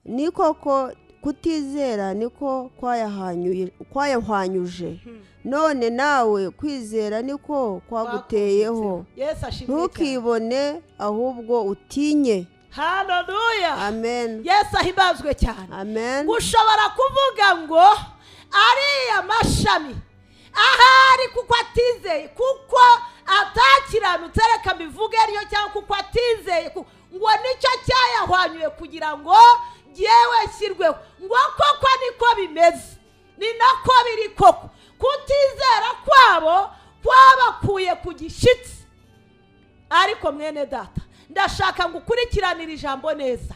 ni koko kutizera niko kwayahwanyuje none nawe kwizera niko kwaguteyeho ntukibone ahubwo utinye. Haleluya. Amen. Yesu ahimbazwe cyane. Amen. Ushobora kuvuga ngo ariya mashami ahari kuko atizeye, kuko atakiranutse, reka mbivuge ariyo, cyangwa kuko atizeye ngo nicyo cyayahwanyuye kugira ngo yewe shyirweho, ngo koko niko bimeze, ni nako biri koko. Kutizera kwabo kwabakuye ku gishitsi. Ariko mwene data, ndashaka ngo ukurikiranire ijambo neza.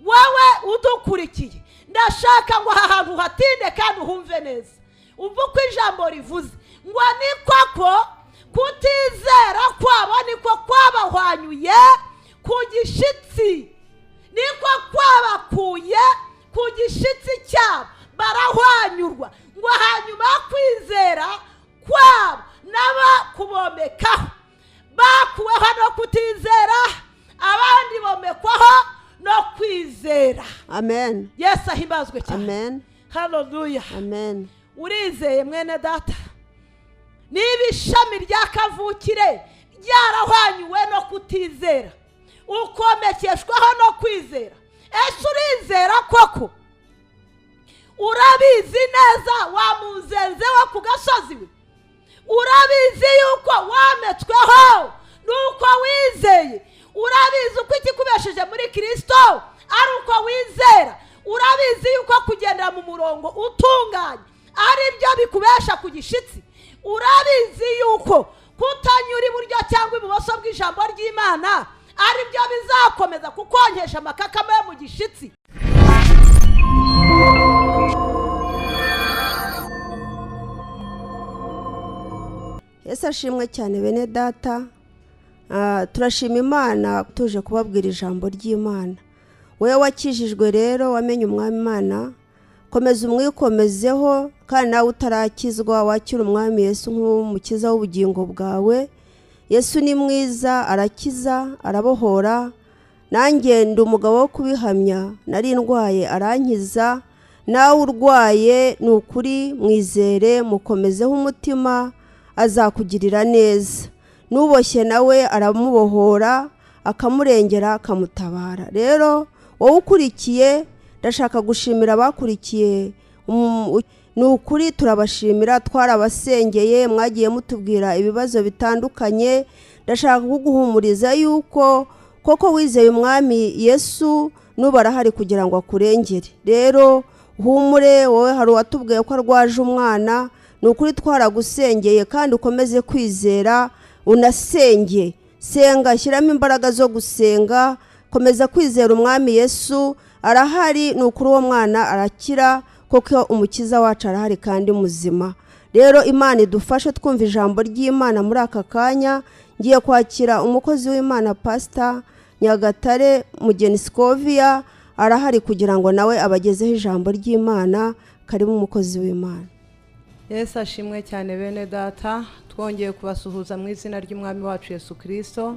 Wowe udukurikiye, ndashaka ngo aha hantu hatinde kandi uhumve neza. Umva uko ijambo rivuze ngo ni koko kutizera kwabo niko kwabahwanyuye ku gishitsi, niko kwabakuye ku gishitsi cyabo, barahwanyurwa. Ngo hanyuma kwizera kwabo n'abakubomekaho bakuweho no kutizera, abandi bomekwaho no kwizera. Amen. Yesu ahimbazwe cyane. Amen. Haleluya. Amen. Urizeye mwene data? Niba ishami rya kavukire ryarahwanyuwe no kutizera, ukomekeshwaho no kwizera, ese urizera koko? Urabizi neza wa muzenze wo ku gasozi we, urabizi yuko wametsweho nuko wizeye, urabizi uko ikikubesheje muri Kristo ari uko wizera, urabizi yuko kugendera mu murongo utunganye ari byo bikubesha ku gishitsi, urabizi yuko kutanyura iburyo cyangwa ibumoso bw'ijambo ry'Imana ari byo bizakomeza kukonkesha amakakama yo mu gishitsi. Yesu ashimwe cyane bene data. Turashima Imana tuje kubabwira ijambo ry'Imana. Wewe wakijijwe rero, wamenye umwami Imana, komeza umwikomezeho, kandi nawe utarakizwa wakira umwami Yesu nk'umukiza w'ubugingo bwawe. Yesu ni mwiza, arakiza, arabohora. Nanjye ndi umugabo wo kubihamya, nari ndwaye arankiza. Nawe urwaye ni ukuri mwizere, mukomezeho umutima, azakugirira neza. Nuboshye nawe aramubohora, akamurengera, akamutabara. Rero wowe ukurikiye, ndashaka gushimira abakurikiye. Ni ukuri turabashimira, twarabasengeye, mwagiye mutubwira ibibazo bitandukanye. Ndashaka kuguhumuriza yuko koko wizeye umwami Yesu nuba arahari kugira ngo akurengere. Rero humure, wowe hari uwatubwiye ko arwaje umwana, ni ukuri twaragusengeye, kandi ukomeze kwizera, unasenge. Senga, shyiramo imbaraga zo gusenga, komeza kwizera umwami Yesu arahari, ni ukuri uwo mwana arakira, kuko umukiza wacu arahari kandi muzima. Rero Imana idufashe twumva ijambo ry'Imana. Muri aka kanya ngiye kwakira umukozi w'Imana Pastor Nyagatare Mugeni Scovia, arahari kugira ngo nawe abagezeho ijambo ry'Imana. Karibu umukozi w'Imana. Yesu ashimwe cyane bene data, twongeye kubasuhuza mu izina ry'umwami wacu Yesu Kristo.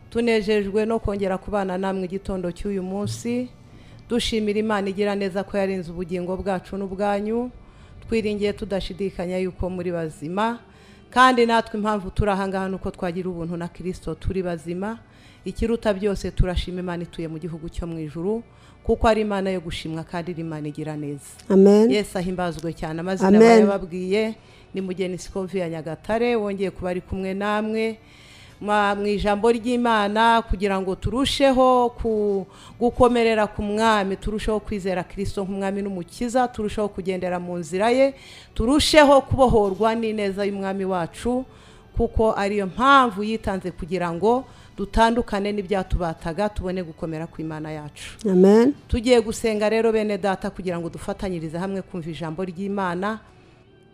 Tunejejwe no kongera kubana namwe igitondo cy'uyu munsi. Dushimira Imana igira neza ko yarinze ubugingo bwacu n'ubwanyu. Twiringiye tudashidikanya yuko muri bazima, kandi natwe impamvu turahanga nuko twagira ubuntu na Kristo turi bazima. Ikiruta byose turashima Imana ituye mu gihugu cyo mu ijuru, kuko ari Imana yo gushimwa kandi ari Imana igira neza. Amen. Yesu ahimbazwe cyane. Amazina y'ababwiye ni Mugeni Scovia Nyagatare, wongeye kuba ari kumwe namwe mu ijambo ry'Imana kugira ngo turusheho gukomerera ku mwami, turusheho kwizera Kristo nk'umwami n'umukiza, turusheho kugendera mu nzira ye, turusheho kubohorwa n'ineza y'umwami wacu, kuko ariyo mpamvu yitanze kugira ngo dutandukane n'ibyatubataga, tubone gukomera ku Imana yacu. Amen. Tugiye gusenga rero bene data kugira ngo dufatanyirize hamwe kumva ijambo ry'Imana.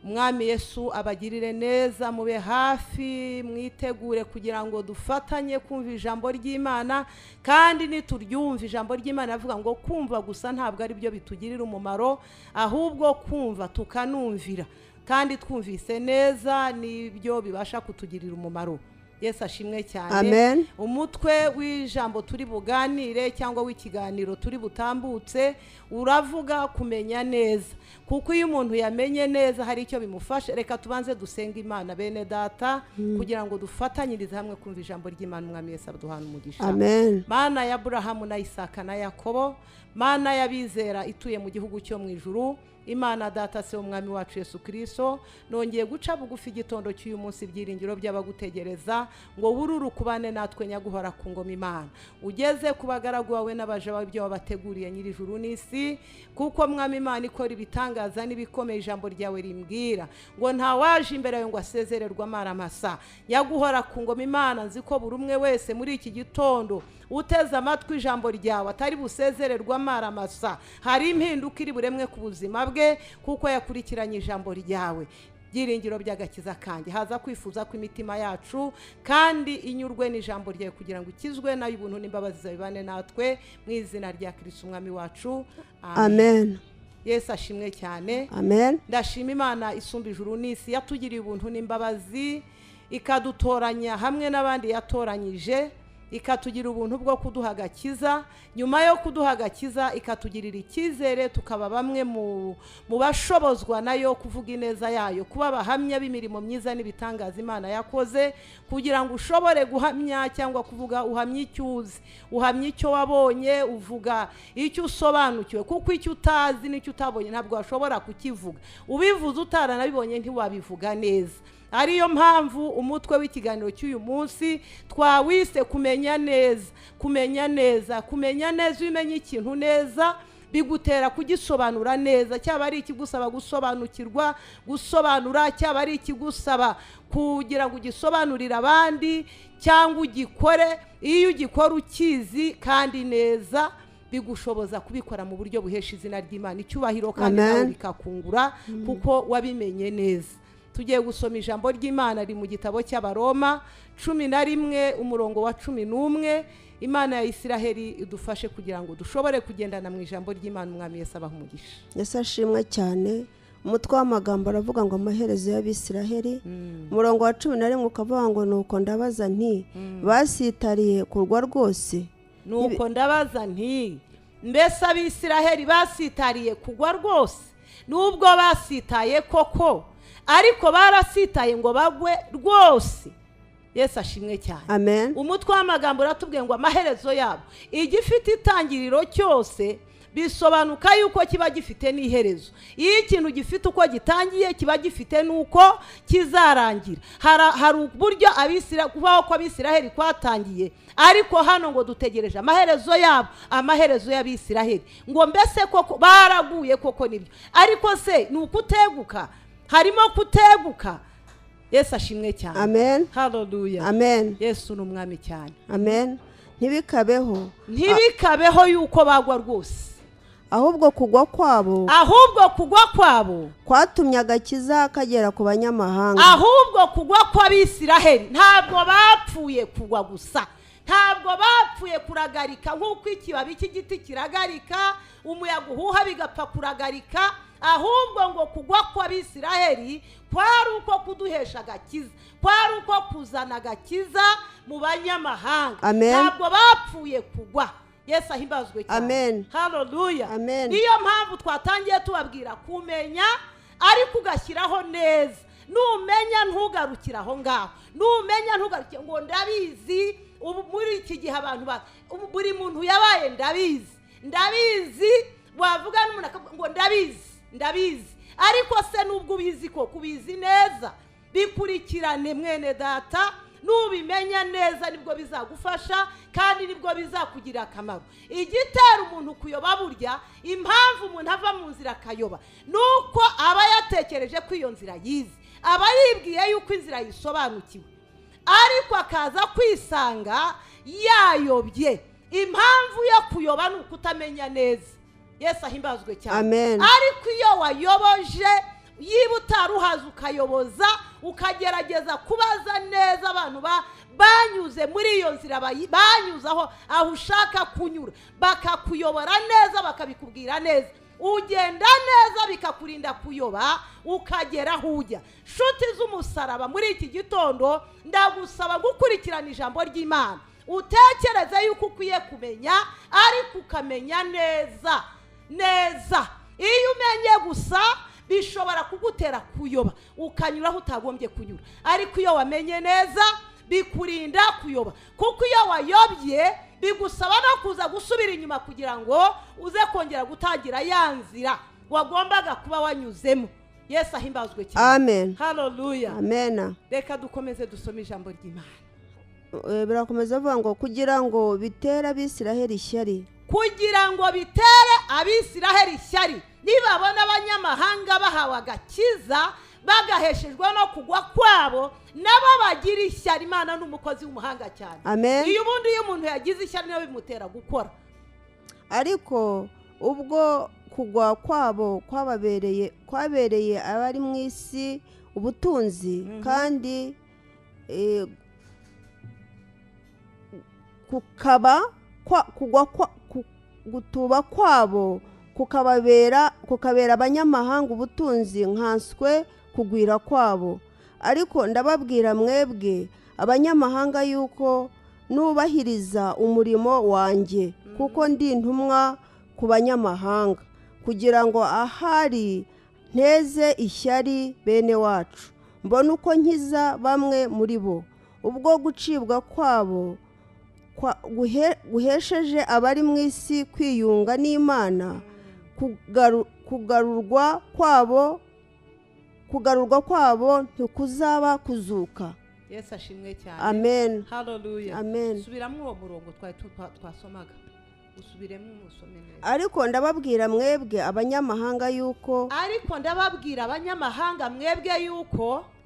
Umwami Yesu abagirire neza, mube hafi, mwitegure kugira ngo dufatanye kumva ijambo ry'Imana. Kandi nituryumva ijambo ry'Imana avuga ngo kumva gusa ntabwo ari byo bitugirira umumaro, ahubwo kumva tukanumvira, kandi twumvise neza nibyo bibasha kutugirira umumaro. Yesu ashimwe cyane. Amen. Umutwe w'ijambo turi buganire cyangwa w'ikiganiro turi butambutse uravuga kumenya neza, kuko iyo umuntu yamenye neza hari icyo bimufasha. Reka tubanze dusenga Imana bene data kugira ngo dufatanyirize hamwe kumva ijambo ry'Imana. Umwami Yesu aduhana umugisha. Amen. Mana ya Aburahamu na Isaka na Yakobo, Mana y'abizera ituye mu gihugu cyo mu ijuru, Imana data se umwami wacu Yesu Kristo, nongeye guca bugufi igitondo cy'uyu munsi byiringiro by'abagutegereza ngo wururu kubane natwe nyaguhora ku ngoma Imana. Ugeze kubagaragu wawe n'abaje babyo wabateguriye nyiri juru n'isi, kuko mwami Imana ikora ibitangaza n'ibikomeye ijambo ryawe rimbwira ngo nta waje imbere yawe ngo asezererwa amaramasa. Nyaguhora ku ngoma Imana, nzi ko buri umwe wese muri iki gitondo uteze amatwi ijambo ryawe atari busezererwa amaramasa. Hari impinduka iri buremwe ku buzima bwe kuko yakurikiranye ijambo ryawe. Byiringiro by'agakiza kanjye, haza kwifuza ko imitima yacu kandi inyurwe n'ijambo ryawe kugira ngo ikizwe nayo ubuntu n'imbabazi zawe bane natwe mu izina rya Kristo umwami wacu. Amen. Yesu ashimwe cyane. Amen. Ndashima Imana isumba ijuru n'isi yatugiriye ubuntu n'imbabazi, ikadutoranya hamwe n'abandi yatoranyije, ikatugira ubuntu bwo kuduha agakiza. Nyuma yo kuduha agakiza ikatugirira icyizere tukaba bamwe mu bashobozwa nayo kuvuga ineza yayo, kuba abahamya b'imirimo myiza n'ibitangaza Imana yakoze, kugira ngo ushobore guhamya cyangwa kuvuga uhamye icyo uzi, uhamye icyo wabonye, uvuga icyo usobanukiwe, kuko icyo utazi n'icyo utabonye ntabwo washobora kukivuga. Ubivuze utaranabibonye ntiwabivuga neza. Ariyo mpamvu umutwe w'ikiganiro cy'uyu munsi twawise kumenya neza. Kumenya neza, kumenya neza, umenye ikintu neza bigutera kugisobanura neza, cyaba ari ikigusaba gusobanukirwa, gusobanura, cyaba ari ikigusaba kugira ngo ugisobanurire abandi cyangwa ugikore. Iyo ugikora ukizi kandi neza bigushoboza kubikora mu buryo buhesha izina ry'Imana icyubahiro kandi nawe bikakungura kuko wabimenye neza. Tugiye gusoma ijambo ry'Imana ri mu gitabo cy'Abaroma 11 umurongo wa 11. Imana ya Isiraheli idufashe kugira ngo dushobore kugendana mu ijambo ry'Imana. Umwami Yesu abaha umugisha. Yesu ashimwe cyane. Umutwe w'amagambo aravuga ngo amaherezo y'Abisiraheli. Umurongo wa 11 ukavuga ngo nuko ndabaza nti basitariye kurwa rwose. Nuko ndabaza nti mbese Abisiraheli basitariye kugwa rwose? Nubwo basitaye koko, ariko barasitaye ngo bagwe rwose. Yesu ashimwe cyane. Amen. Umutwe w'amagambo uratubwiye ngo amaherezo yabo, igifite itangiriro cyose bisobanuka yuko kiba gifite n'iherezo. Iyo ikintu gifite uko gitangiye kiba gifite nuko kizarangira. Hari uburyo kubaho ko Abisiraheli kwatangiye, ariko hano ngo dutegereje amaherezo yabo, amaherezo y'Abisiraheli. Ngo mbese koko baraguye koko nibyo, ariko se ni ukuteguka? Harimo kuteguka. Yesu ashimwe cyane. Amen. Hallelujah. Amen. Yesu ni umwami cyane. Amen. Ntibikabeho yuko bagwa rwose, ahubwo kugwa kwabo kwatumye agakiza kagera ku banyamahanga. Ahubwo kugwa kw'Abisiraheli ntabwo bapfuye kugwa gusa, ntabwo bapfuye kuragarika nk'uko ikibabi cy'igiti kiragarika, umuyaga uhuha bigapfa kuragarika. Ahubwo ngo kugwa kw'Abisiraheli kwari uko kuduhesha agakiza, kwari uko kuzana agakiza mu banyamahanga. Ntabwo bapfuye kugwa. Yesu ahimbazwe cyane. Amen. Hallelujah. Amen. Niyo mpamvu twatangiye tubabwira kumenya ariko ugashyiraho neza. Numenya ntugarukira aho ngaho, numenya ntugarukire ngo ndabizi. Ubu muri iki gihe abantu buri muntu yabaye ndabizi, wavuga n'umuntu ngo ndabizi, ariko se nubwo ubizi ko kubizi neza, bikurikirane mwene data. Nubimenya neza nibwo bizagufasha kandi nibwo bizakugira akamaro. Igitera umuntu kuyoba burya, impamvu umuntu ava mu nzira akayoba, nuko aba yatekereje ko iyo nzira yize, aba yibwiye yuko inzira yisobanukiwe, ariko akaza kwisanga yayobye. Impamvu yo kuyoba ni ukutamenya neza. Yesu ahimbazwe cyane. Amen. Ariko iyo wayoboje, yiba utaruhaza ukayoboza, ukagerageza kubaza neza abantu banyuze muri iyo nzira, banyuze aho ushaka kunyura, bakakuyobora neza, bakabikubwira neza, ugenda neza bikakurinda kuyoba ukagera aho ujya. Nshuti z'umusaraba, muri iki gitondo ndagusaba gukurikirana ijambo ry'Imana, utekereze yuko ukwiye kumenya ariko ukamenya neza neza. Iyo umenye gusa bishobora kugutera kuyoba ukanyura aho utagombye kunyura, ariko iyo wamenye neza bikurinda kuyoba, kuko iyo wayobye bigusaba no kuza gusubira inyuma kugira ngo uze kongera gutangira ya nzira wagombaga kuba wanyuzemo. Yesu ahimbazwe cyane. Amen. Hallelujah. Amen. Reka dukomeze dusome ijambo ry'Imana. Birakomeza avuga ngo kugira ngo bitere Abisiraheli ishyari. Kugira ngo bitere Abisiraheli ishyari, nibabona abanyamahanga bahawe agakiza bagaheshejwe no kugwa kwabo, nabo bagira ishyari. Imana n'umukozi w'umuhanga cyane. Amen. Iyo ubundi iyo umuntu yagize ishyari niyo bimutera gukora. Ariko ubwo kugwa kwabo kwabereye abari mu isi ubutunzi, kandi gutuba kwabo kukabera abanyamahanga ubutunzi, nkanswe kugwira kwabo. Ariko ndababwira mwebwe abanyamahanga yuko nubahiriza umurimo wanjye, kuko ndi intumwa ku banyamahanga, kugira ngo ahari nteze ishyari bene wacu, mbona uko nkiza bamwe muri bo. Ubwo gucibwa kwabo guhesheje abari mu isi kwiyunga n'Imana, kugarurwa kwabo ntikuzaba kuzuka. Yesu ashimwe cyane. Amen. Hallelujah. Amen. Subiramo uwo murongo twasomaga, usubiremo umusome neza. Ariko ndababwira mwebwe abanyamahanga yuko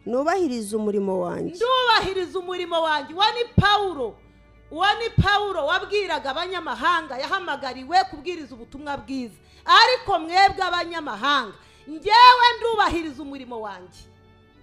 nubahiriza umurimo wanjye. Ndubahiriza umurimo wanjye. Uwo ni Pawulo wabwiraga abanyamahanga, yahamagariwe kubwiriza ubutumwa bwiza. Ariko mwebwe abanyamahanga, njyewe ndubahiriza umurimo wanjye.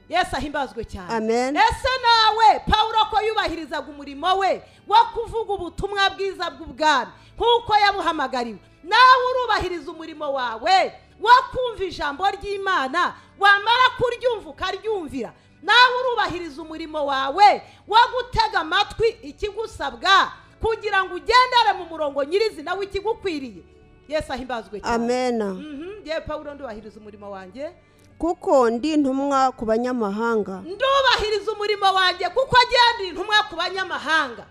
Yesu ahimbazwe cyane. Amen. Ese nawe Pawulo ko yubahirizaga umurimo we wo kuvuga ubutumwa bwiza bw'ubwami nk'uko yabuhamagariwe, nawe urubahiriza umurimo wawe wo kumva ijambo ry'Imana, wamara kuryumva ukaryumvira. Nawe urubahiriza umurimo wawe wo gutega amatwi ikigusabwa kugira ngo ugendere mu murongo nyirizina w'ikigukwiriye. Yesu ahimbazwe cyane. Amen. Ye Pawulo, ndubahiriza umurimo wanjye kuko ndi intumwa ku banyamahanga. Ndubahiriza umurimo wanjye kuko ndi intumwa ku banyamahanga.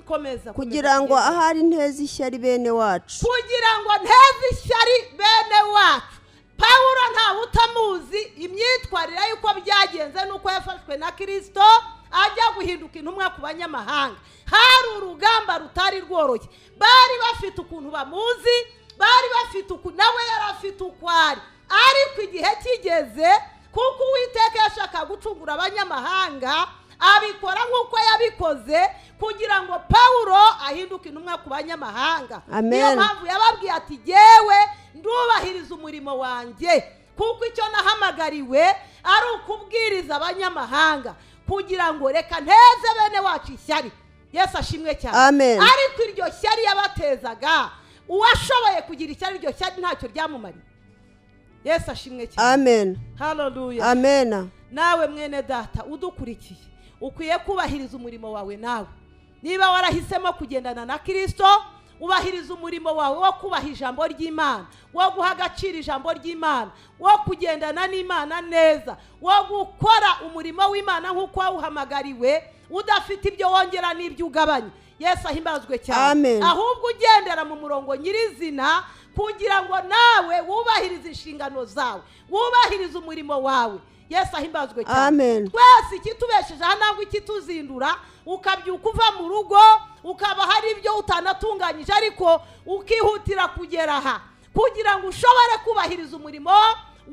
Komeza. Kugira ngo ahari nteze ishyari bene wacu. Kugira ngo nteze ishyari bene wacu. Pawulo nta utamuzi imyitwarire yuko byagenze nuko yafashwe na Kristo ajya guhinduka intumwa ku banyamahanga. Hari urugamba rutari rworoshye, bari bafite ukuntu bamuzi, bari bafite nawe yari afite ukwari. Ariko igihe kigeze, kuko Uwiteka yashaka gucungura abanyamahanga, abikora nk'uko yabikoze kugira ngo Pawulo ahinduke intumwa ku banyamahanga. Niyo mpamvu yababwiye ati jyewe ndubahiriza umurimo wanjye, kuko icyo nahamagariwe ari ukubwiriza abanyamahanga kugira ngo reka nteze bene wacu ishyari. Yesu ashimwe cyane. Amen. Ariko iryo shyari yabatezaga, uwashoboye kugira ishyari iryo shyari ntacyo ryamumariye. Yesu ashimwe cyane. Amen. Hallelujah. Amen. Nawe mwene data udukurikiye, ukwiye kubahiriza umurimo wawe. Nawe niba warahisemo kugendana na Kristo, ubahiriza umurimo wawe wo kubaha ijambo ry'Imana, wo guha agaciro ijambo ry'Imana, wo kugendana n'Imana neza, wo gukora umurimo w'Imana nk'uko wawuhamagariwe, udafite ibyo wongera n'ibyo ugabanya. Yesu ahimbazwe cyane. Ahubwo ugendera mu murongo nyirizina kugira ngo nawe wubahirize inshingano zawe, wubahirize umurimo wawe. Yesu ahimbazwe cyane. Twese ikitubesheje ntabwo ikituzindura, ukabyuka uva mu rugo ukaba hari ibyo utanatunganyije, ariko ukihutira kugera aha kugira ngo ushobore kubahiriza umurimo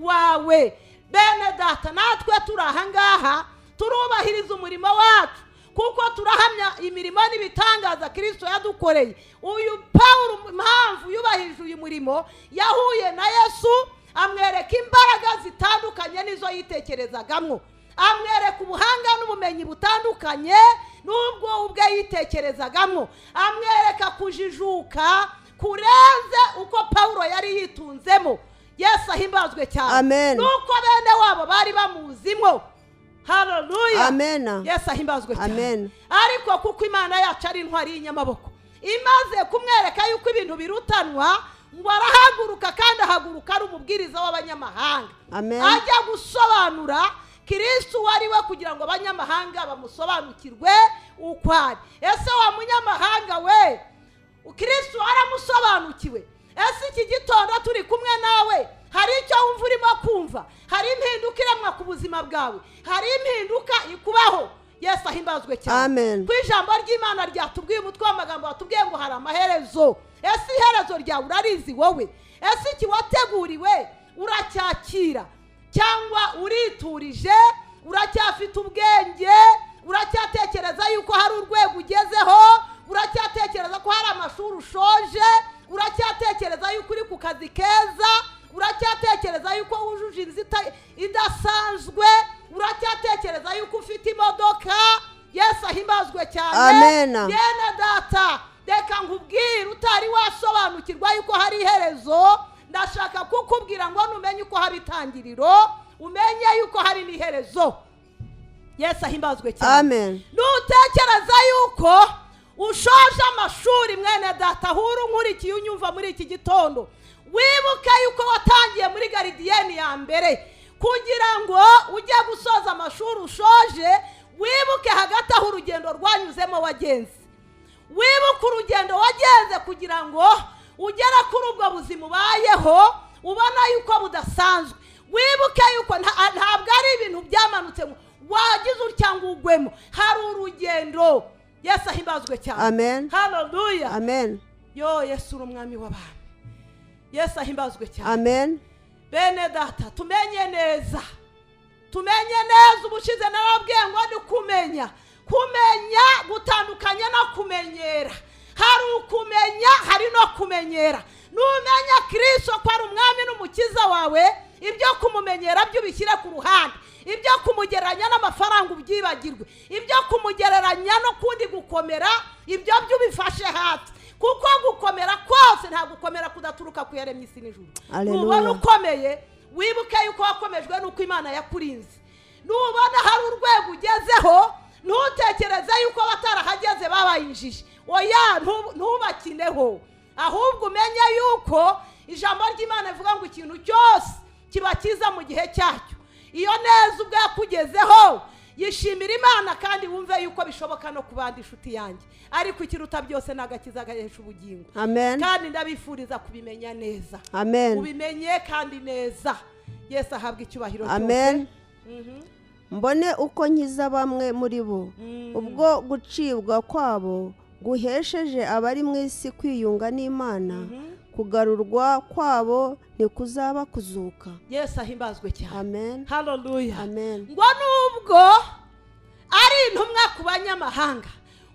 wawe. Bene data, natwe turi aha ngaha turubahiriza umurimo wacu, kuko turahamya imirimo n'ibitangaza Kristo yadukoreye. Uyu Pawulo impamvu yubahirije uyu murimo, yahuye na Yesu amwereka imbaraga zitandukanye nizo yitekerezagamo, amwereka ubuhanga n'ubumenyi butandukanye n'ubwo ubwe yitekerezagamo, amwereka kujijuka kurenze uko Pawulo yari yitunzemo. Yesu ahimbazwe cyane. Amen. Nuko bene wabo bari bamuzimwo. Haleluya. Amen. Yesu ahimbazwe cyane. Amen. Ariko kuko Imana yacu ari intwari y'inyamaboko, imaze kumwereka yuko ibintu birutanwa, ngo arahaguruka, kandi ahaguruka ari umubwiriza w'abanyamahanga. Amen. Ajya gusobanura Kristo wari we, kugira ngo abanyamahanga bamusobanukirwe uko ari. Ese wa munyamahanga we, Kristo aramusobanukiwe? Ese iki gitondo turi kumwe nawe, hari icyo wumva urimo kumva? Hari impinduka iremwa ku buzima bwawe? Hari impinduka ikubaho? Yesu ahimbazwe cyane. Amen. Ku ijambo ry'Imana ryatubwiye umutwe w'amagambo watubwiye ngo hari amaherezo. Ese iherezo ryawe urarizi wowe? Ese iki wateguriwe uracyakira, cyangwa uriturije? Uracyafite ubwenge? Uracyatekereza yuko hari urwego ugezeho? Uracyatekereza ko hari amashuri ushoje? Uracyatekereza yuko uri ku kazi keza? Uracyatekereza yuko wujuje inzita idasanzwe? Uracyatekereza yuko ufite imodoka? Yesu ahimbazwe cyane. Amen. Yena data, reka nkubwire, utari wasobanukirwa yuko hari iherezo, ndashaka kukubwira ngo numenye uko haba itangiriro, umenye yuko hari n'iherezo. Yesu ahimbazwe cyane. Amen. Nutekereza yuko ushoje amashuri, mwene data, huru nkurikiye unyumva muri iki gitondo, wibuke yuko watangiye muri garidiyeni ya mbere, kugira ngo ujye gusoza amashuri ushoje, wibuke hagati aho urugendo rwanyuzemo wagenze. Wibuke urugendo wagenze kugira ngo ugere kuri ubwo buzima ubayeho, ubona yuko budasanzwe. Wibuke yuko ntabwo ari ibintu byamanutse ngo wagize ucyangwa ugwemo. Hari urugendo. Yesu ahimbazwe cyane. Amen. Haleluya. Amen. Yo, Yesu uri umwami w'abantu. Yesu ahimbazwe cyane. Amen. Bene data, tumenye neza. Tumenye neza, ubushize narabwiye ngo ni kumenya. Kumenya gutandukanya no kumenyera. Hari ukumenya, hari no kumenyera. Numenya Kristo ko ari umwami n'umukiza wawe, ibyo kumumenyera byo bishyire ku ruhande. Ibyo kumugereranya n'amafaranga ubyibagirwe. Ibyo kumugereranya no kundi gukomera, ibyo byo bifashe hasi. Kuko gukomera kose nta gukomera kudaturuka ku yaremye isi n'ijuru. Nubona ukomeye, wibuke yuko wakomejwe nuko Imana yakurinze. Nubona hari urwego ugezeho, ntutekereze yuko batarahageze babayinjije. Oya, ntubakineho. Ahubwo umenye yuko ijambo ry'Imana rivuga ngo ikintu cyose kiba kiza mu gihe cyacyo. Iyo neza ubwo yakugezeho, yishimira Imana, kandi wumve yuko bishoboka no kubandi inshuti yanjye. Ariko ikiruta byose n'agakiza gahesha ubugingo. Amen. Kandi ndabifuriza kubimenya neza. Amen. Ubimenye kandi neza. Yesu ahabwa icyubahiro cyose. Amen. Mbone uko nkiza bamwe muri bo, ubwo gucibwa kwabo guhesheje abari mu isi kwiyunga n'Imana, kugarurwa kwabo nikuzaba kuzuka. Yesu ahimbazwe cyane. Amen. Haleluya. Amen. Ngo nubwo ari intumwa ku banyamahanga,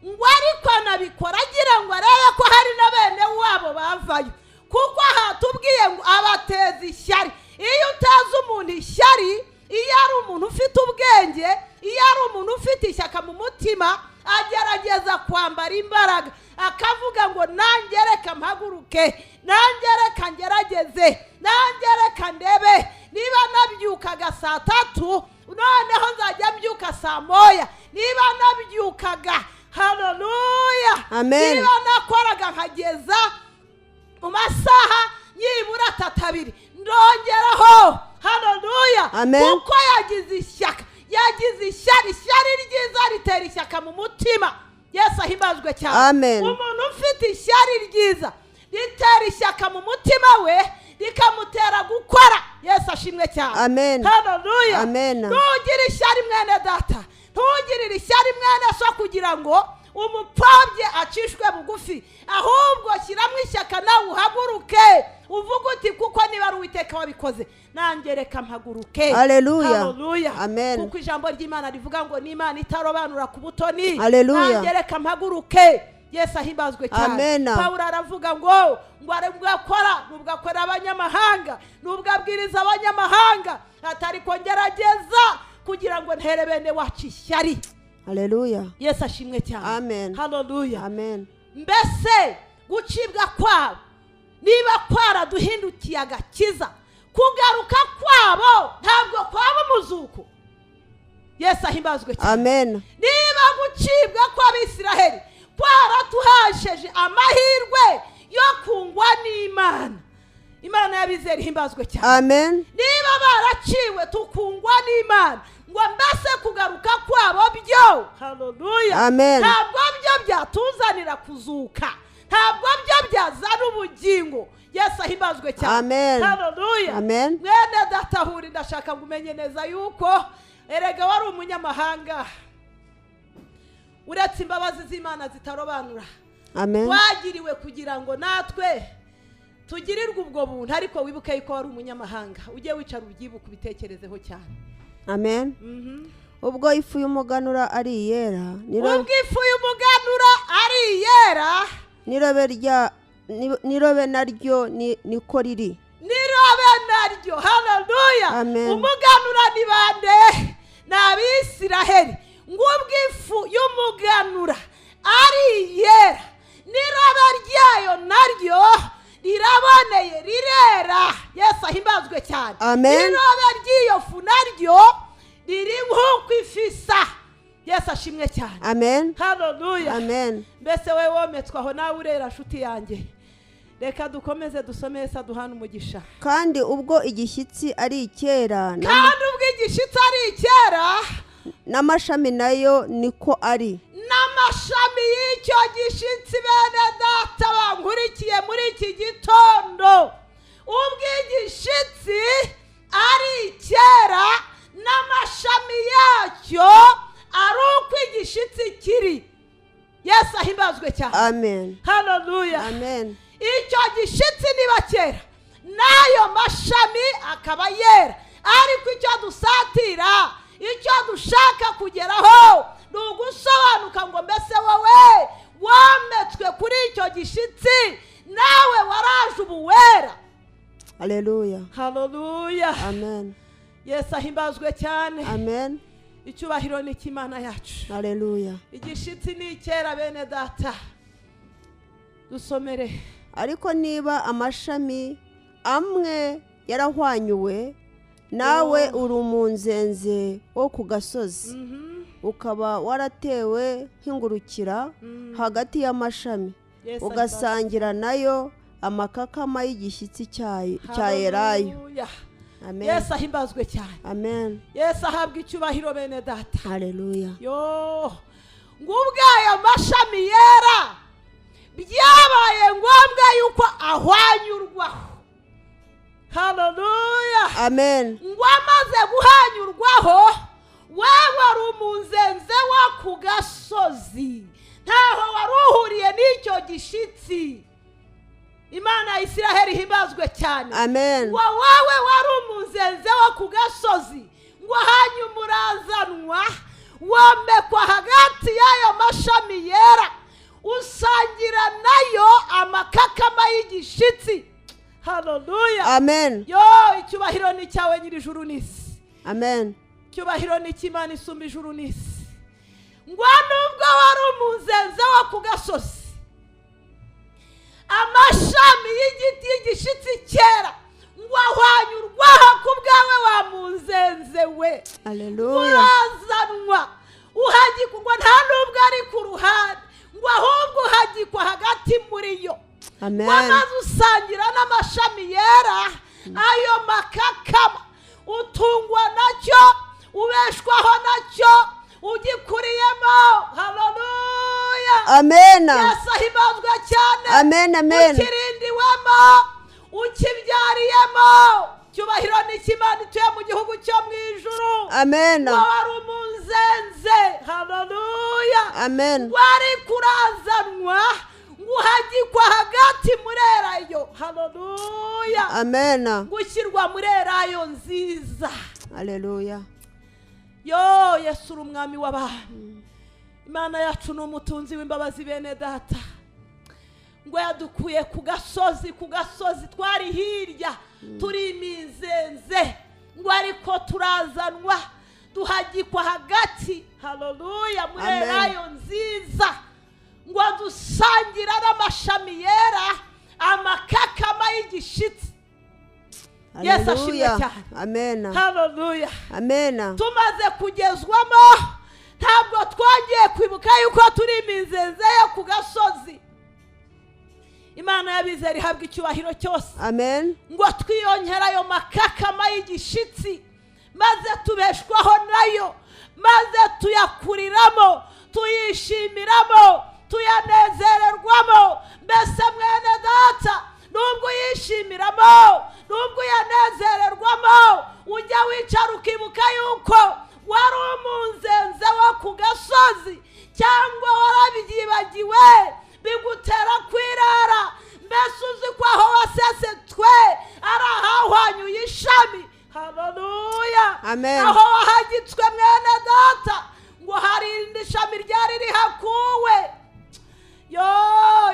ngo ariko anabikora agira ngo arebe ko hari na bene wabo bavayo, kuko hatubwiye ngo abateza ishyari. Iyo utazi umuntu ishyari, iyo ari umuntu ufite ubwenge, iyo ari umuntu ufite ishyaka mu mutima, agerageza kwambara imbaraga, akavuga ngo nanjye reka mpaguruke, nanjye reka ngerageze, nanjye reka ndebe, niba nabyukaga saa 3 noneho nzajya mbyuka saa 1, niba nabyukaga, haleluya, Amen. niba nakoraga nkageza mu masaha nyibura 3 ndongeraho, haleluya. Amen. Kuko yagize ishyaka, yagize ishyari. Ishyari ryiza ritera ishyaka mu mutima. Yesu ahimbazwe cyane. Amen. Umuntu ufite ishyari ryiza ritera ishyaka mu mutima we, rikamutera gukora. Yesu ashimwe cyane. Amen. Haleluya. Amen. Ntugire ishyari mwene data, ntugirire ishyari mwene so kugira ngo umupfabye acishwe bugufi, ahubwo shyiramo ishyaka nawe uhaguruke, uvuga uti kuko niba ari Uwiteka wabikoze, nanjye reka mpaguruke. Haleluya. Haleluya. Amen. Kuko ijambo ry'Imana rivuga ngo n'Imana itarobanura ku butoni. Haleluya. Nanjye reka mpaguruke. Yesu ahimbazwe cyane. Amen. Pawulo aravuga ngo nubwo akora abanyamahanga, nubwo abwiriza abanyamahanga, atari kongerageza kugira ngo ntere bene wacu ishyari. Haleluya. Yesu ashimwe cyane. Amen. Haleluya. Amen. Mbese gucibwa kwabo niba kwaraduhindukiye agakiza, kugaruka kwabo ntabwo kwaba umuzuko. Yesu ahimbazwe cyane. amen. Niba gucibwa kw'Abisiraheli kwaratuhasheje amahirwe yo kungwa n'Imana, Imana y'abizera ihimbazwe cyane. amen. Niba baraciwe tukungwa n'Imana, ngo mbese kugaruka kwabo byo, haleluya, amen. ntabwo byo byatuzanira kuzuka, ntabwo byo byazana ubugingo. Yesu ahimbazwe cyane. amen. Haleluya. amen. Mwene datahuri, ndashaka kumenye neza yuko erega wari umunyamahanga, uretse imbabazi z'Imana zitarobanura, amen. wagiriwe kugira ngo natwe tugirirwe ubwo buntu. Ariko wibuke yuko wari umunyamahanga, ujye wicara ubyibuke ubitekerezeho cyane. amen. ubwo ifu y'umuganura ari iyera, ubwo ifu y'umuganura ari iyera, nirobe naryo niko riri. nirobe naryo, haleluya. amen. umuganura ni bande? Ni Abisiraheli. Ngubwo ifu y'umuganura ari iyera, nirobe ryayo naryo riraboneye, rirera. Yesu ahimbazwe cyane. amen. nirobe ry'iyo fu naryo riri nk'uko ifisa. Yesu ashimwe cyane. amen. Haleluya. amen. Mbese we wometswaho nawe urera nshuti yanjye, reka dukomeze dusome Yesu aduhana umugisha. kandi ubwo igishyitsi ari icyera, kandi ubwo igishyitsi ari icyera, n'amashami nayo niko ari. n'amashami y'icyo gishyitsi, bene data bankurikiye muri iki gitondo, ubwo igishyitsi ari icyera, n'amashami yacyo ari uko igishyitsi kiri. Yesu ahimbazwe cyane. amen. Haleluya. amen. icyo gishyitsi niba cyera, n'ayo mashami akaba yera. Ariko icyo dusatira, icyo dushaka kugeraho, ni ugusobanuka ngo mbese wowe wometswe kuri icyo gishyitsi, nawe waraje ubu wera. Haleluya. Haleluya. amen. Yesu ahimbazwe cyane. amen. icyubahiro ni icy'Imana yacu. Haleluya. igishyitsi ni icyera, bene data. Dusomere. ariko niba amashami amwe yarahwanyuwe, nawe uri umunzenze wo ku gasozi, ukaba waratewe nk'ingurukira hagati y'amashami, Yesu ugasangira nayo amakakama y'igishyitsi cya Elayo. Haleluya. amen. Yesu ahimbazwe cyane. amen. Yesu ahabwa icyubahiro, bene data. Haleluya. Yo, ngubwo ayo mashami yera byabaye ngombwa yuko ahwanyurwaho. Haleluya. amen. ngo amaze guhanyurwaho, wewe wari umunzenze wo ku gasozi, ntaho wari uhuriye n'icyo gishyitsi. Imana ya Isiraheli ihimbazwe cyane. amen. ngo wowe wari umunzenze wo ku gasozi, ngo hanyuma urazanwa womekwa hagati y'ayo mashami yera, usangira nayo amakakama y'igishyitsi. Haleluya. amen. Yo, icyubahiro ni cyawe nyir'ijuru n'isi. amen. icyubahiro ni cy'Imana isumba ijuru n'isi. ngo nubwo wari umunzenze wo ku gasozi, amashami y'igiti y'igishyitsi cyera ngo ahwanyurwaho ku bwawe wa munzenze we. Haleluya. urazanwa uhagikwa, nta nubwo ari ku ruhande, ngo ahubwo uhagikwa hagati muri yo. amen. wamaze usangira n'amashami yera, ayo makakama, utungwa nacyo, ubeshwaho nacyo, ugikuriyemo. Haleluya. amen. Yesu ahimbazwe cyane. amen. amen. ukirindiwemo, ukibyariyemo. cyubahiro ni cy'Imana ituye mu gihugu cyo mu ijuru. amen. ngo wari umunzenze. Haleluya. amen. wari kurazanwa, nguhagikwa hagati muri Elayo. Haleluya. amen. gushyirwa muri Elayo nziza. Haleluya. Yo, Yesu uri umwami w'abantu. Imana yacu ni umutunzi w'imbabazi, bene data. ngo yadukuye ku gasozi twari hirya, turi iminzenze, ngo ariko turazanwa duhagikwa hagati. Haleluya. muri Amen. Elayo nziza, ngo dusangira n'amashami yera, amakakama Yesu ashimwe Haleluya. cyane. Amen. Haleluya. Amen. Tumaze kugezwamo ntabwo twongeye kwibuka yuko turi iminzenze yo ku gasozi. Imana y'abizera ihabwa icyubahiro cyose. Amen. Ngo twiyongera ayo makakama y'igishitsi maze tubeshwaho nayo, maze tuyakuriramo, tuyishimiramo, tuyanezererwamo. Mbese mwene data, nubwo uyishimiramo, nubwo uyanezererwamo, ujya wicara ukibuka yuko wari umunzenze wo ku gasozi, cyangwa warabyibagiwe bigutera kwirara. Mbese uzi ko aho wasesetswe ari ahahwanyuye ishami. Haleluya. Amen. Aho wahagitswe mwene data, ngo hari irindi shami ryari rihakuwe. Yo,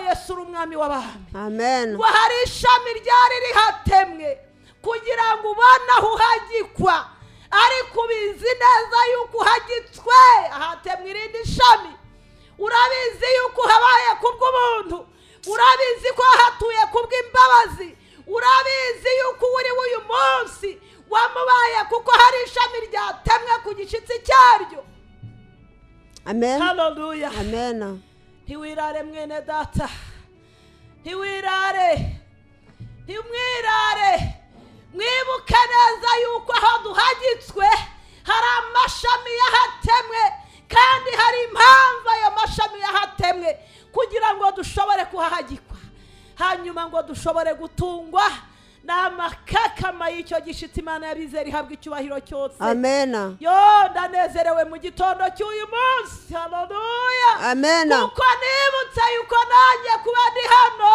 Yesu uri umwami w'abami. Amen. Ngo hari ishami ryari rihatemwe kugira ngo ubone aho uhagikwa, ariko ubizi neza yuko uhagitswe ahatemwe irindi shami. Urabizi yuko habaye kubw'ubuntu, urabizi ko hatuye kubw'imbabazi, urabizi yuko uri uyu munsi wamubaye kuko hari ishami ryatemwe ku gishitsi cyaryo. Amen. Haleluya. Amen. Ntiwirare mwene data, ntiwirare, ntimwirare. Mwibuke neza yuko aho duhagitswe hari amashami yahatemwe, kandi hari impamvu ayo mashami yahatemwe kugira ngo dushobore kuhahagikwa, hanyuma ngo dushobore gutungwa n'amakakama y'icyo gishitsi. Imana y'abizera ihabwa icyubahiro cyose. Amen. Yo, ndanezerewe mu gitondo cy'uyu munsi. Haleluya. Amen. Kuko nibutse yuko nanjye kuba ndi hano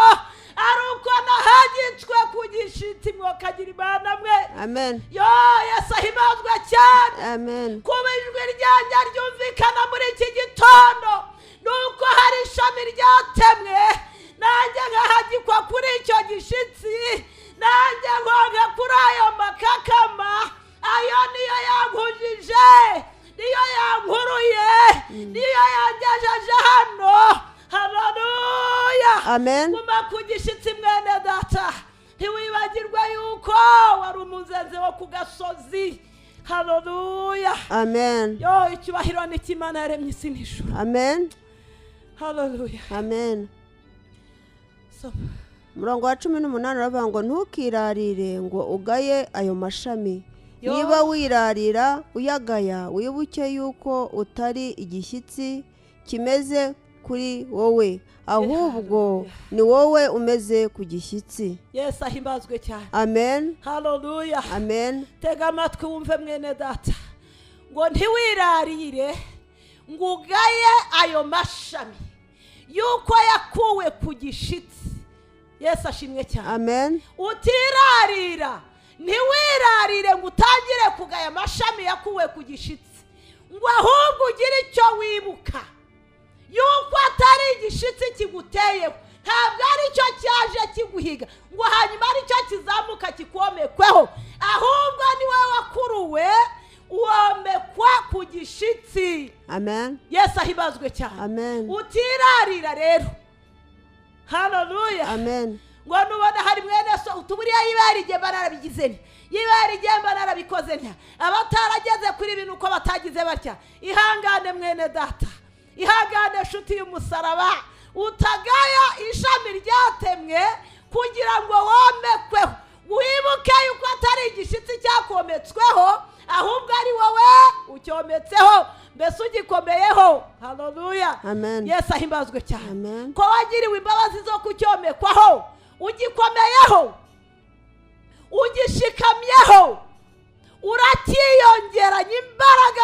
ari uko nahagitswe ku gishitsi. Mwokagira Imana mwe. Amen. Yo, Yesu ahimazwe cyane. Amen. Kuba ijwi ryanjye ryumvikana muri iki gitondo nuko hari ishami ryatemwe, nanjye nkahagikwa kuri icyo gishitsi, nanjye nkonga kuri ayo makakama. Ayo niyo yankujije, niyo yankuruye, niyo yangejeje hano. Haleluya. Amen. Guma ku gishitsi mwene data, ntiwibagirwe yuko wari umunzenze wo ku gasozi. Haleluya. Amen. Yo, icyubahiro ni cy'Imana yaremye isi n'ijuru. Amen. Haleluya. Amen. Soma. Murongo wa 18 uravuga ngo ntukirarire ngo ugaye ayo mashami. Yo. Niba wirarira uyagaya, wibuke yuko utari igishyitsi kimeze kuri wowe, ahubwo ni wowe umeze ku gishyitsi. Yesu ahimbazwe cyane. Amen. Haleluya. Amen. Tega amatwi wumve mwene data, ngo ntiwirarire ngo ugaye ayo mashami yuko yakuwe ku gishitsi. Yesu ashimwe cyane. Amen. Utirarira, ntiwirarire ngo utangire kugaya amashami yakuwe ku gishitsi, ngo ahubwo ugire icyo wibuka yuko atari igishitsi kiguteyeho, ntabwo ari cyo cyaje kiguhiga ngo hanyuma ari cyo kizamuka kikomekweho, ahubwo ni wowe wakuruwe uwomekwa ku gishitsi. Amen. Yesu ahibazwe cyane. Amen. Utirarira rero. Haleluya. Amen. Ngo nubona hari mwene so utuburiya yibarige bararabigize nti, yibarige bararabikoze nti, abatarageze kuri ibintu uko batagize batya. Ihangane mwene data, ihangane shuti y'umusaraba, utagaya ishami ryatemwe kugira ngo womekweho. Wibuke yuko atari igishitsi cyakometsweho, ahubwo ari wowe ucyometseho, mbese ugikomeyeho. Haleluya. Amen. Yesu ahimbazwe cyane. Amen. Ko wagiriwe imbabazi zo kucyomekwaho, ugikomeyeho, ugishikamyeho, urakiyongeranya imbaraga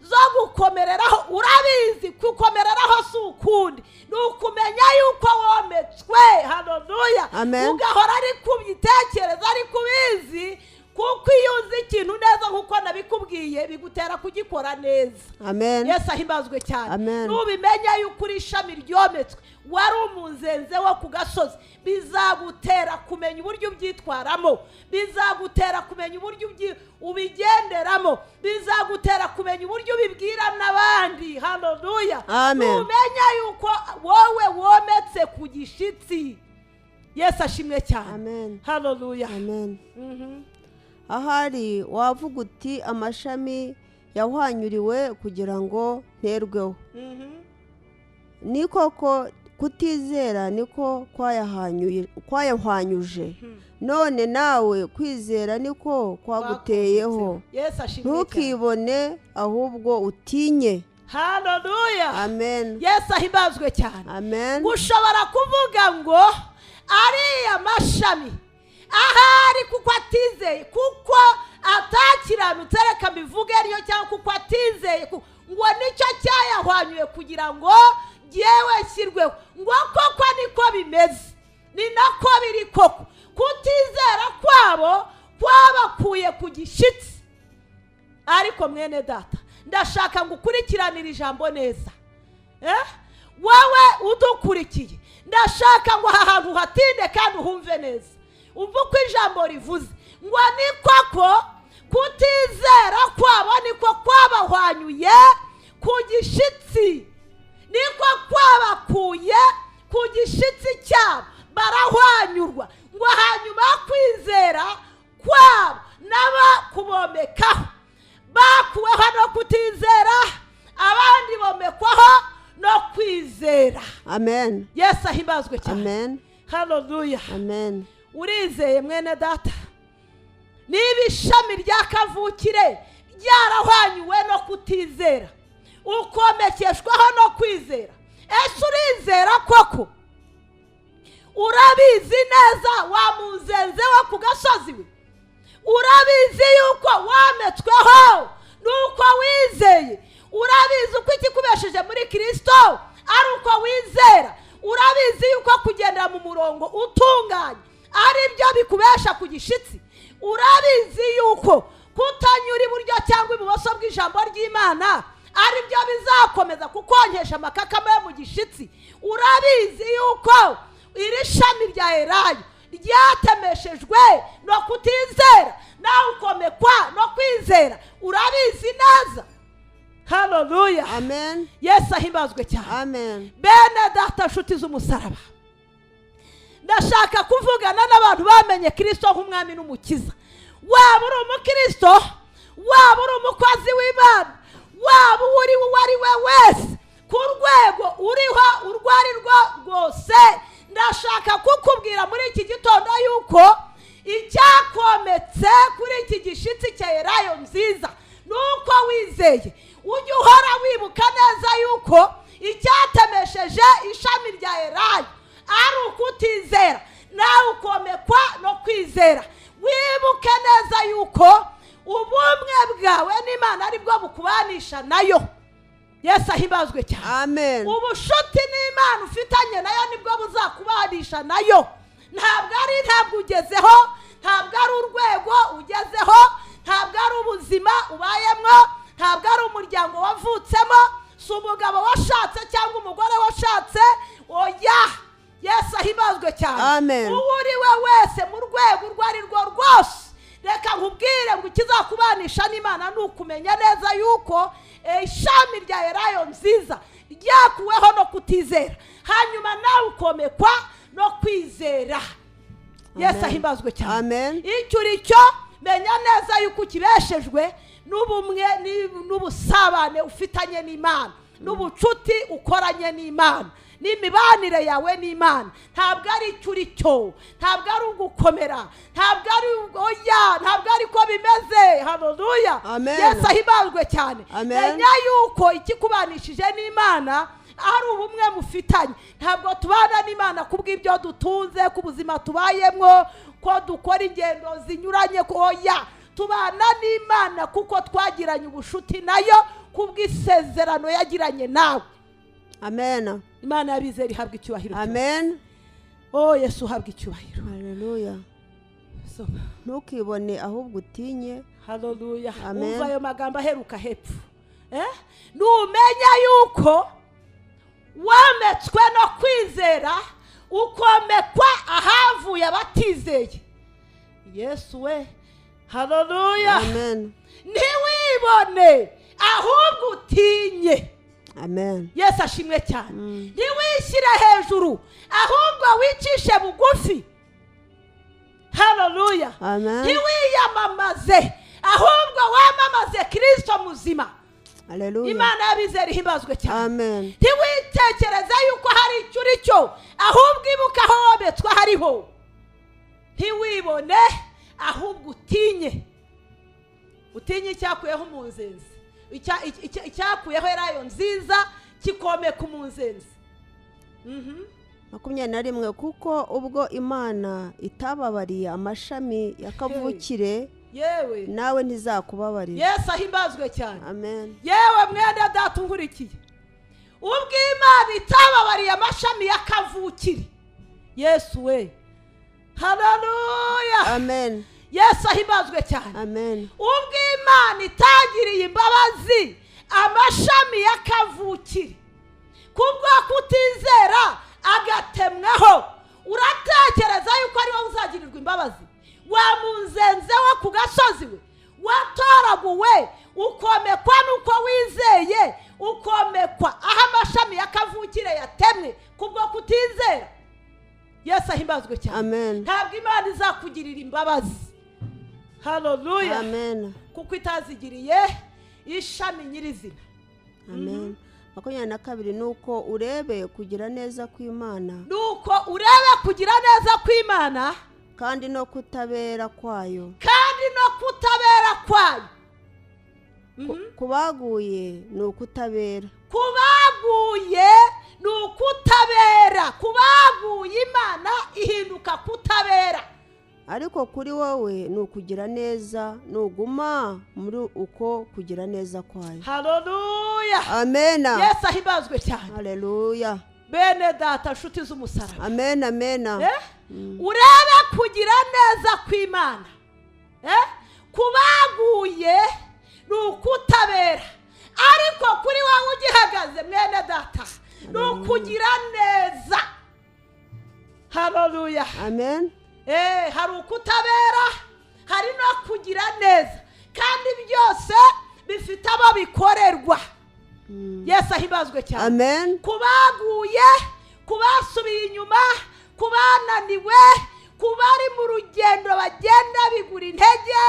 zo gukomereraho. Urabizi kukomereraho si ukundi, ni ukumenya yuko wometswe. Haleluya. Amen. Ugahora ari kubitekereza, ari kubizi, kuko iyo uzi ikintu neza nk'uko nabikubwiye bigutera kugikora neza. Amen. Yesu ahimbazwe cyane. Amen. Nubimenya yuko uri ishami ryometswe, wari umunzenze wo ku gasozi, bizagutera kumenya uburyo ubyitwaramo, bizagutera kumenya uburyo ubigenderamo, bizagutera kumenya uburyo ubibwira n'abandi. Haleluya. Amen. Numenya yuko wowe wometse ku gishitsi. Yesu ashimwe cyane. amen Haleluya. amen ahari wavuga uti amashami yahwanyuriwe kugira ngo nterweho. Ni koko kutizera niko kwayahwanyuje, none nawe kwizera niko kwaguteyeho. Yesu ashimwe cyane. Ntukibone ahubwo utinye. Haleluya. amen Yesu ahimbazwe cyane. amen Ushobora kuvuga ngo ariya mashami ahari kuko atizeye, kuko atakiranutse, reka mbivuge ariyo, cyangwa kuko atizeye ngo nicyo cyayahwanyuye kugira ngo yewe shyirweho. Ngo koko niko bimeze, ni nako biri koko. Kutizera kwabo kwabakuye ku gishyitsi. Ariko mwene data, ndashaka ngo ukurikiranire ijambo neza. Wowe udukurikiye, ndashaka ngo aha hantu hatinde kandi uhumve neza. Umva uko ijambo rivuze ngo ni koko kutizera kwabo niko kwabahwanyuye ku gishyitsi, niko kwabakuye ku gishyitsi cyabo, barahwanyurwa. Ngo hanyuma kwizera kwabo n'abakubomekaho bakuweho no kutizera, abandi bomekwaho no kwizera. amen Yesu ahimbazwe cyane. amen Haleluya. amen Urizeye mwene data? Niba ishami rya kavukire ryarahwanyuwe no kutizera, ukomekeshwaho no kwizera, ese urizera koko? Urabizi neza wa muzenze wo ku gasozi we, urabizi yuko wametsweho nuko wizeye? Urabizi uko ikikubesheje muri Kristo ari uko wizera? Urabizi yuko kugendera mu murongo utunganye ari byo bikubesha ku gishyitsi? Urabizi yuko kutanyura iburyo cyangwa ibumoso bw'ijambo ry'Imana ari byo bizakomeza kukonkesha amakakama yo mu gishyitsi? Urabizi yuko iri shami rya Elayo ryatemeshejwe no kutizera, nawe ukomekwa no kwizera? Urabizi neza. Haleluya. amen Yesu ahimbazwe cyane. amen Bene data, nshuti z'umusaraba, ndashaka kuvugana n'abantu bamenye Kristo nk'umwami n'umukiza. Waba uri umukristo, waba uri umukozi w'Imana, waba uri uwo ari we wese, ku rwego uriho urwo ari rwo rwose, ndashaka kukubwira muri iki gitondo yuko icyakometse kuri iki gishyitsi cya Elayo nziza nuko wizeye. Ujye uhora wibuka neza yuko icyatemesheje ishami rya Elayo ari ukutizera, nawe ukomekwa no kwizera. Wibuke neza yuko ubumwe bwawe n'Imana ari bwo bukubanisha nayo. Yesu ahimbazwe cyane. amen Ubushuti n'Imana ufitanye nayo nibwo buzakubanisha nayo. Ntabwo ugezeho, ntabwo ari urwego ugezeho, ntabwo ari ubuzima ubayemo, ntabwo ari umuryango wavutsemo, si umugabo washatse cyangwa umugore washatse. Oya, Yesu ahimazwe cyane. Amen. Uwo uri we wese mu rwego urwo ari rwo rwose, reka nkubwire ngo ikizakubanisha n'Imana ni ukumenya neza yuko ishami rya Elayo nziza ryakuweho no kutizera, hanyuma nawe ukomekwa no kwizera. Yesu ahimbazwe cyane. Amen. Icyo uri cyo menya neza yuko ukibeshejwe n'ubumwe n'ubusabane ufitanye n'Imana, n'ubucuti ukoranye n'Imana, n'imibanire yawe n'Imana. Ntabwo ari icyo uri cyo, ntabwo ari ugukomera, ntabwo ari oya, ntabwo ari ko bimeze. Haleluya. Amen. Yesu ahimbazwe cyane. Amen. Menya yuko ikikubanishije n'Imana ari ubumwe mufitanye. Ntabwo tubana n'Imana kubw'ibyo dutunze, ku buzima tubayemo, ko dukora ingendo zinyuranye. Oya, tubana n'Imana kuko twagiranye ubushuti nayo kubw'isezerano yagiranye nawe. Amen. Imana yabizera ihabwa icyubahiro. Amen. Oh, Yesu uhabwa icyubahiro. Haleluya. Ntukibone ahubwo utinye. Haleluya. Amen. Umva ayo magambo aheruka hepfo. Numenya yuko wametswe no kwizera, ukomekwa ahavuye abatizeye. Yesu we. Haleluya. Amen. Ntiwibone ahubwo utinye. Amen. Yesu ashimwe cyane. Ntiwishyire hejuru ahubwo wicishe bugufi. haleluya. Amen. Ntiwiyamamaze ahubwo wamamaze Kristo muzima. Haleluya. Imana y'abizera ihimbazwe cyane. Amen. Ntiwitekereze yuko hari icyo uri cyo ahubwo ibuka aho wabetswe hariho. Ntiwibone ahubwo utinye icyakuyeho umunzenzi, icyakuyeho erayo nziza kikomeka umunzenzi. 21 kuko ubwo Imana itababariye amashami ya kavukire yewe nawe ntizakubabarira. Yesu ahimbazwe cyane. Amen. Yewe mwene data ungurikiye, ubwo Imana itababariye amashami ya kavukire, Yesu we, haleluya. Amen. Yesu ahimbazwe cyane. Amen. Ubwo Imana itagiriye imbabazi amashami ya kavukire kubwo kutizera agatemwaho, uratekereza yuko ari wowe uzagirirwa imbabazi? Wamunzenze wo ku gasozi we, watoraguwe ukomekwa nuko wizeye, ukomekwa aho amashami ya kavukire yatemwe kubwo kutizera. Yesu ahimbazwe cyane. Amen. Ntabwo Imana izakugirira imbabazi, haleluya, Amen. kuko itazigiriye ishami nyirizina. Amen. 22 nuko urebe kugira neza kw'Imana, nuko urebe kugira neza kw'Imana kandi no kutabera kwayo, kubaguye ni ukutabera, kubaguye Imana ihinduka kutabera, ariko kuri wowe ni ukugira neza, nuguma muri uko kugira neza kwayo. haleluya. Amen. Yesu ahimbazwe cyane. Haleluya. Bene data nshuti z'umusaraba, Amen. Amen. urebe kugira neza kw'Imana, kubaguye ni ukutabera, ariko kuri wowe ugihagaze mwene data ni ukugira neza. haleluya. Amen. Hari ukutabera, hari no kugira neza, kandi byose bifite abo bikorerwa. Yesu ahimbazwe cyane. Amen. Kubaguye, kubasubiye inyuma, kubananiwe, kubari mu rugendo bagenda bigura intege,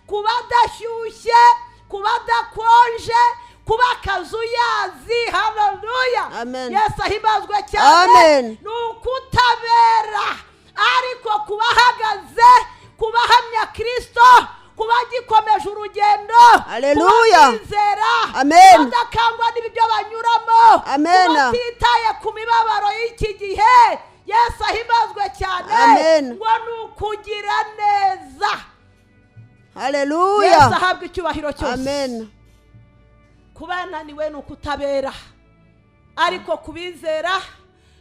kubadashyushye, kubadakonje, kuba akazuyazi. haleluya. Amen. Yesu ahimbazwe cyane. Amen. ni ukutabera, ariko kubahagaze, kubahamya Kristo, kuba gikomeje urugendo, Haleluya. kubizera, Amen. badakangwa n'ibyo banyuramo, Amen. batitaye ku mibabaro y'iki gihe. Yesu ahimbazwe cyane. Amen. ngo ni ukugira neza. Haleluya. Yesu ahabwa icyubahiro cyose. Amen. Kubananiwe ni ukutabera, ariko kubizera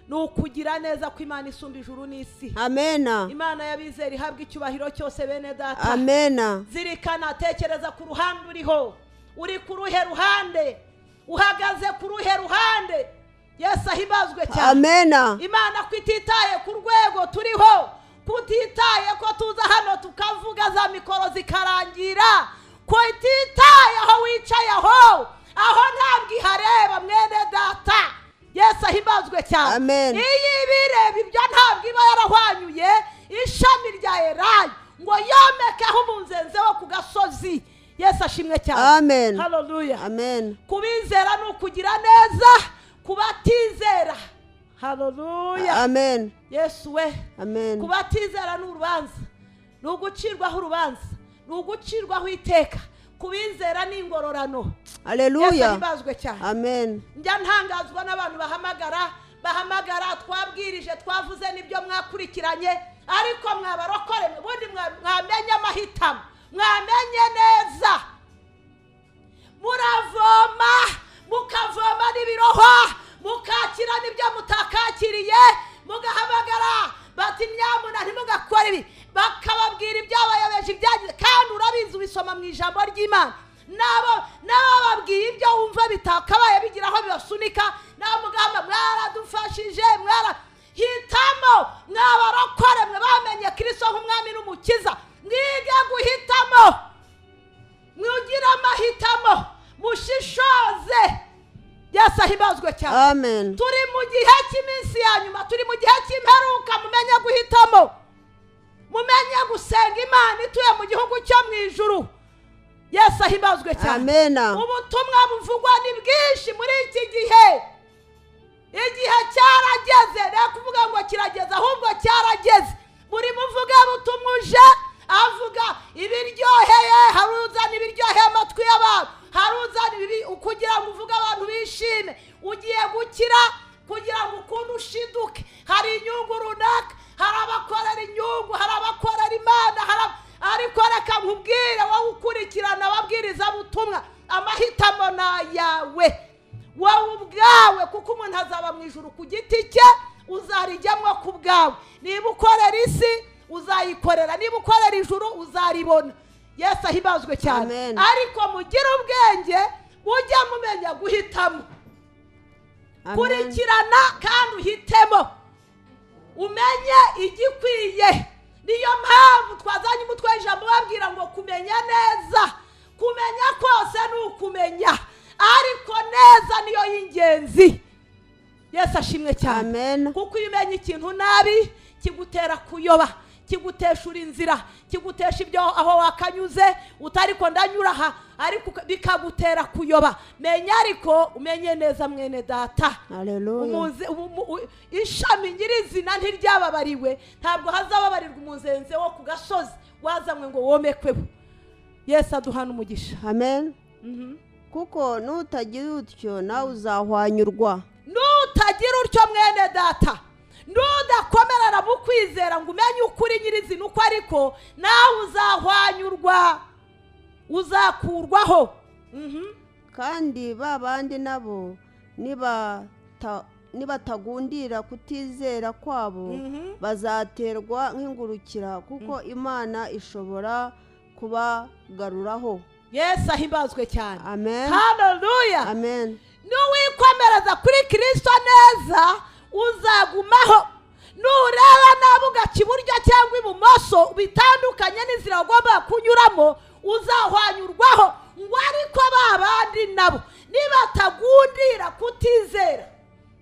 ni ukugira neza kw'Imana isumba ijuru n'isi. Amen. Imana y'abizera ihabwa icyubahiro cyose bene data. Amen. Zirikana, tekereza ku ruhande uriho, uri ku ruhe ruhande, uhagaze ku ruhe ruhande. Yesu ahimbazwe cyane. Amen. Imana kwititaye ku rwego turiho, kutitaye ko tuza hano tukavuga za mikoro zikarangira, kwititaye aho wicaye aho ntabwo ihareba mwene data. Yesu ahimbazwe cyane. Amen. Iyi bireba ibyo ntabwo iba yarahwanyuye ishami rya Elayo ngo yomekeho umunzenze wo ku gasozi. Yesu ashimwe cyane. Amen. haleluya. Amen. Kubizera ni ukugira neza, kubatizera. haleluya. Amen. Yesu we. Amen. Kubatizera ni urubanza, ni ugucirwaho urubanza, ni ugucirwaho iteka. Kubizera ni ingororano. Haleluya. Yesu ahimbazwe cyane. Amen. Njya ntangazwa n'abantu bahamagara, twabwirije, twavuze n'ibyo mwakurikiranye, ariko mwabarokore ubundi mwamenye amahitamo, mwamenye neza, muravoma, mukavoma n'ibirohwa, mukakira n'ibyo mutakakiriye, mugahamagara bati nyamuna ntimugakore ibi, bakababwira ibyabayobeje ibyagize, kandi urabizi ubisoma mu ijambo ry'Imana. Nabo bababwiye ibyo wumva bitakabaye bigira aho bibasunika, nabo mugamba mwaradufashije, hitamo, mwabarokore mwe bamenye Kristo nk'umwami n'umukiza, mwige guhitamo, mwugire amahitamo, mushishoze. Yesu ahimbazwe cyane. Amen. Turi mu gihe cy'iminsi ya nyuma, turi mu gihe cy'imperuka, mumenye guhitamo gusenga Imana ituye mu gihugu cyo mu ijuru. Yesu ahimbazwe cyane. Amen. Ubutumwa buvugwa ni bwinshi muri iki gihe. Igihe cyarageze, reka kuvuga ngo kirageze, ahubwo cyarageze. Buri muvuga butumwa uje avuga ibiryoheye, haruzana ibiryoheye amatwi y'abantu, haruzana kugira ngo uvuge abantu bishime. Ugiye gukira kugira ngo ukunde ushiduke. Hari inyungu runaka, hari abakorera inyungu, hari abakorera Imana, ariko reka nkubwire wowe ukurikirana ababwiriza butumwa, amahitamo na yawe wowe ubwawe, kuko umuntu azaba mu ijuru ku giti cye, uzarijyamo ku bwawe. Niba ukorera isi uzayikorera, niba ukorera ijuru uzaribona. Yesu ahimbazwe cyane. Ariko mugire ubwenge, ujya mumenya guhitamo. Kurikirana kandi uhitemo, umenye igikwiye. Niyo mpamvu twazanye umutwe w'ijambo babwira ngo kumenya neza. Kumenya kose ni ukumenya, ariko neza niyo y'ingenzi. Yesu ashimwe cyane. Kuko iyo umenya ikintu nabi kigutera kuyoba, kiguteshura inzira, kigutesha ibyo aho wakanyuze utari ko ndanyura aha, ariko bikagutera kuyoba. Menya ariko umenye neza mwene data. Haleluya. Ishami nyirizina ntiryababariwe, ntabwo hazababarirwa umuzenze wo ku gasozi wazamwe ngo womekweho. Yesu aduhana umugisha. Amen. Kuko nutagira utyo nawe uzahwanyurwa. Nutagira utyo mwene data, nudakomerera mu kwizera ngo umenye ukuri nyirizina uko ariko, nawe uzahwanyurwa, uzakurwaho. Kandi babandi nabo nibatagundira kutizera kwabo, bazaterwa nk'ingurukira, kuko Imana ishobora kubagaruraho. Yesu ahimbazwe cyane. Amen. Haleluya. Amen. Nuwikomereza kuri Kristo neza uzagumaho. Nureba nabi ugaca iburyo cyangwa ibumoso bitandukanye n'inzira ugomba kunyuramo, uzahwanyurwaho. Ngo ariko babandi nabo nibatagundira kutizera.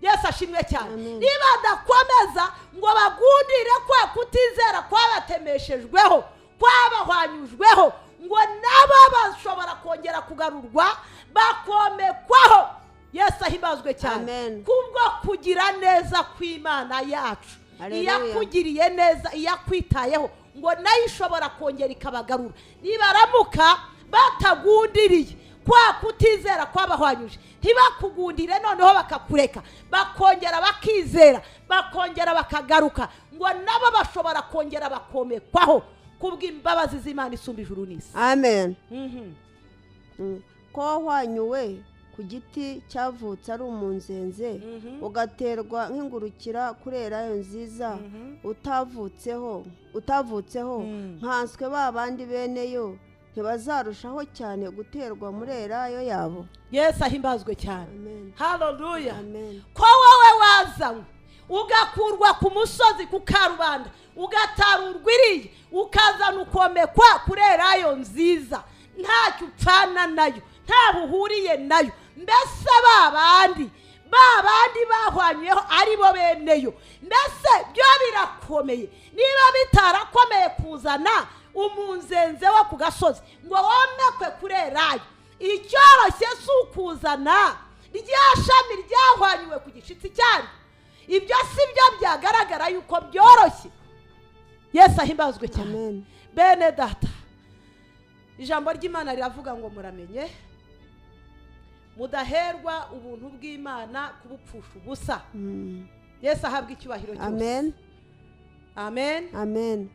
Yesu ashimwe cyane. Nibadakomeza ngo bagundire kwa kutizera kwabatemeshejweho, kwabahwanyujweho, ngo nabo bashobora kongera kugarurwa, bakomekwaho. Yesu ahimbazwe cyane. Kubwo kugira neza kw'Imana yacu. Iyakugiriye neza, iyakwitayeho, ngo nayo ishobora kongera ikabagarura. Nibaramuka batagundiriye kwa kutizera kwabahwanyuje, ntibakugundire noneho bakakureka, bakongera bakizera, bakongera bakagaruka, ngo nabo bashobora kongera bakomekwaho kubw'imbabazi z'Imana isumba ijuru n'isi. Amen. Ko wahwanyuwe ku giti cyavutse ari umunzenze, ugaterwa nk'ingurukira kurera yo nziza, utavutseho nkanswe babandi beneyo, ntibazarushaho cyane guterwa murera yo yabo. Yesu ahimbazwe cyane. Haleluya. Ko wowe wazanywe ugakurwa ku musozi ku karubanda, ugatarurwa iriya, ukazana ukomekwa kurera yo nziza, ntacyo upfana nayo, ntaho uhuriye nayo. Mbese babandi bahwanyweho ari bo beneyo, mbese byo birakomeye. Niba bitarakomeye kuzana umunzenze wo ku gasozi ngo womekwe kurerayo, icyoroshye si ukuzana rya shami ryahwanyuwe ku gishitsi cyane. Ibyo si byo byagaragara yuko byoroshye. Yesu ahimbazwe cyane. Bene data, ijambo ry'Imana riravuga ngo muramenye mudaherwa ubuntu bw'Imana kubupfusha ubusa. Yesu ahabwa icyubahiro cyose. Amen. Amen. Amen.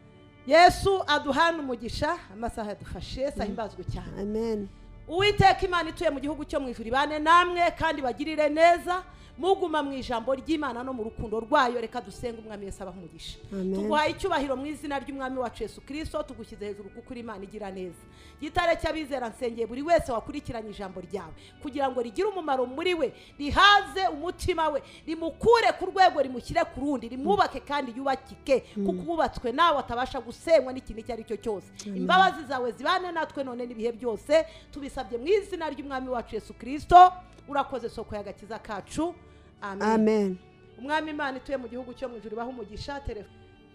Yesu aduhana umugisha, amasaha yadufashe. Yesu ahimbazwe cyane. Amen. Uwiteka Imana ituye mu gihugu cyo mu ijuru ibane namwe kandi bagirire neza, muguma mu ijambo ry'Imana no mu rukundo rwayo. Reka dusenga. Umwami Yesu abaha umugisha. Tuguhaye icyubahiro mu izina ry'Umwami wacu Yesu Kristo, tugushyize hejuru kuko uri Imana igira neza. Gitare cy'abizera nsengeye buri wese wakurikiranye ijambo ryawe kugira ngo rigire umumaro muri we, rihaze umutima we, rimukure ku rwego rimushyire ku rundi, rimwubake kandi yubakike, kuko ububatswe nawe atabasha gusenywa n'ikintu icyo ari cyo cyose. Imbabazi zawe zibane natwe none n'ibihe byose, tubisabye mu izina ry'Umwami wacu Yesu Kristo. Urakoze soko y'agakiza kacu. Amen. Amen. Umwami Imana ituye mu gihugu cyo mu ijuru ibaha umugisha.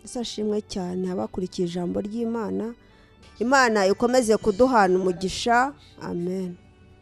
Yesu ashimwe cyane abakurikiye ijambo ry'Imana. Imana ikomeze kuduhana umugisha. Amen.